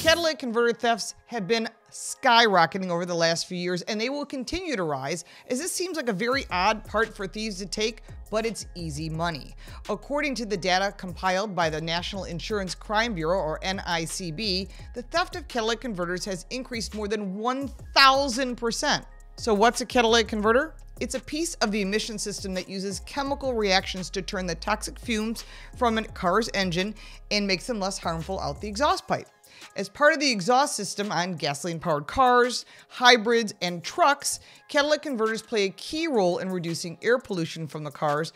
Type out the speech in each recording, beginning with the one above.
Catalytic converter thefts have been skyrocketing over the last few years, and they will continue to rise, as this seems like a very odd part for thieves to take, but it's easy money. According to the data compiled by the National Insurance Crime Bureau, or NICB, the theft of catalytic converters has increased more than 1,000%. So what's a catalytic converter? It's a piece of the emission system that uses chemical reactions to turn the toxic fumes from a car's engine and makes them less harmful out the exhaust pipe. As part of the exhaust system on gasoline-powered cars, hybrids, and trucks, catalytic converters play a key role in reducing air pollution from the cars,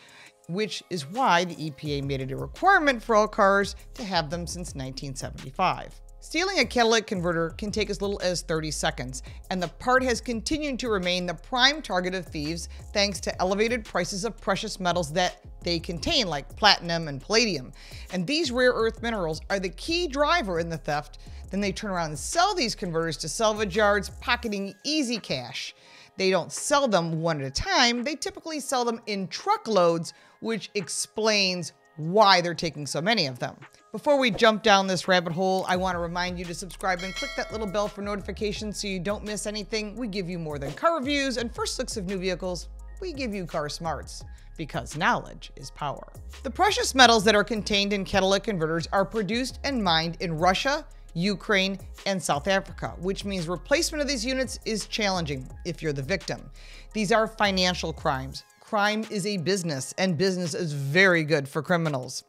which is why the EPA made it a requirement for all cars to have them since 1975. Stealing a catalytic converter can take as little as 30 seconds, and the part has continued to remain the prime target of thieves thanks to elevated prices of precious metals that they contain, like platinum and palladium. And these rare earth minerals are the key driver in the theft. Then they turn around and sell these converters to salvage yards, pocketing easy cash. They don't sell them one at a time. They typically sell them in truckloads, which explains why they're taking so many of them. Before we jump down this rabbit hole, I want to remind you to subscribe and click that little bell for notifications so you don't miss anything. We give you more than car reviews and first looks of new vehicles. We give you car smarts, because knowledge is power. The precious metals that are contained in catalytic converters are produced and mined in Russia, Ukraine, and South Africa, which means replacement of these units is challenging if you're the victim. These are financial crimes. Crime is a business, and business is very good for criminals.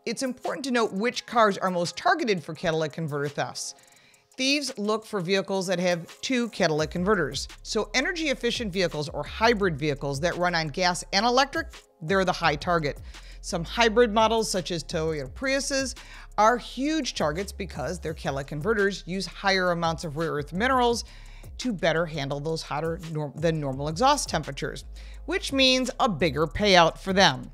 It's important to note which cars are most targeted for catalytic converter thefts. Thieves look for vehicles that have two catalytic converters. So energy efficient vehicles or hybrid vehicles that run on gas and electric, they're the high target. Some hybrid models such as Toyota Priuses are huge targets because their catalytic converters use higher amounts of rare earth minerals to better handle those hotter than normal exhaust temperatures, which means a bigger payout for them.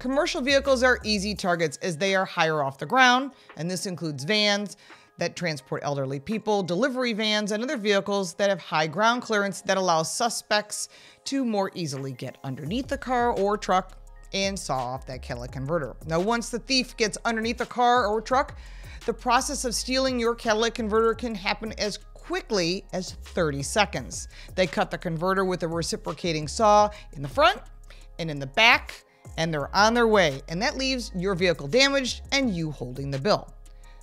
Commercial vehicles are easy targets as they are higher off the ground, and this includes vans that transport elderly people, delivery vans, and other vehicles that have high ground clearance that allows suspects to more easily get underneath the car or truck and saw off that catalytic converter. Now, once the thief gets underneath the car or truck, the process of stealing your catalytic converter can happen as quickly as 30 seconds. They cut the converter with a reciprocating saw in the front and in the back, and they're on their way, and that leaves your vehicle damaged and you holding the bill.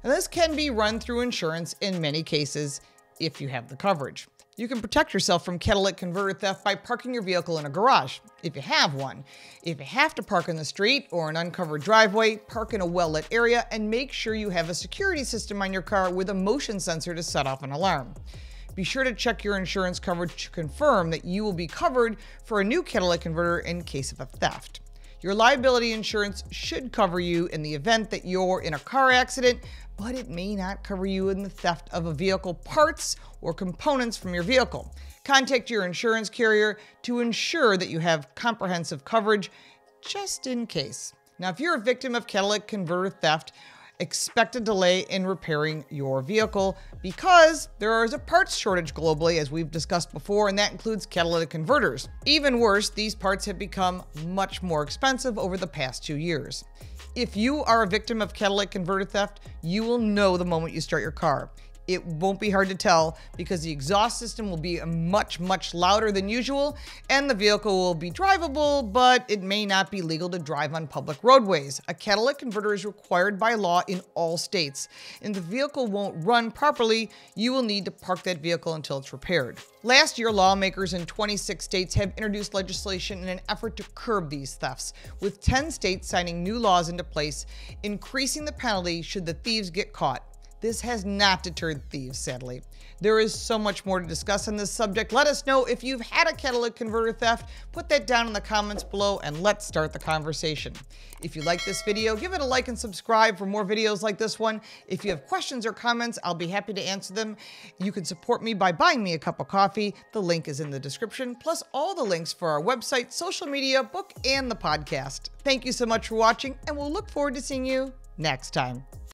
Now, this can be run through insurance in many cases if you have the coverage. You can protect yourself from catalytic converter theft by parking your vehicle in a garage, if you have one. If you have to park in the street or an uncovered driveway, park in a well-lit area and make sure you have a security system on your car with a motion sensor to set off an alarm. Be sure to check your insurance coverage to confirm that you will be covered for a new catalytic converter in case of a theft. Your liability insurance should cover you in the event that you're in a car accident, but it may not cover you in the theft of a vehicle parts or components from your vehicle. Contact your insurance carrier to ensure that you have comprehensive coverage just in case. Now, if you're a victim of catalytic converter theft, expect a delay in repairing your vehicle because there is a parts shortage globally, as we've discussed before, and that includes catalytic converters. Even worse, these parts have become much more expensive over the past 2 years. If you are a victim of catalytic converter theft, you will know the moment you start your car. It won't be hard to tell because the exhaust system will be much louder than usual, and the vehicle will be drivable, but it may not be legal to drive on public roadways. A catalytic converter is required by law in all states, and the vehicle won't run properly. You will need to park that vehicle until it's repaired. Last year, lawmakers in 26 states have introduced legislation in an effort to curb these thefts, with 10 states signing new laws into place, increasing the penalty should the thieves get caught. This has not deterred thieves, sadly. There is so much more to discuss on this subject. Let us know if you've had a catalytic converter theft. Put that down in the comments below and let's start the conversation. If you like this video, give it a like and subscribe for more videos like this one. If you have questions or comments, I'll be happy to answer them. You can support me by buying me a cup of coffee. The link is in the description, plus all the links for our website, social media, book, and the podcast. Thank you so much for watching, and we'll look forward to seeing you next time.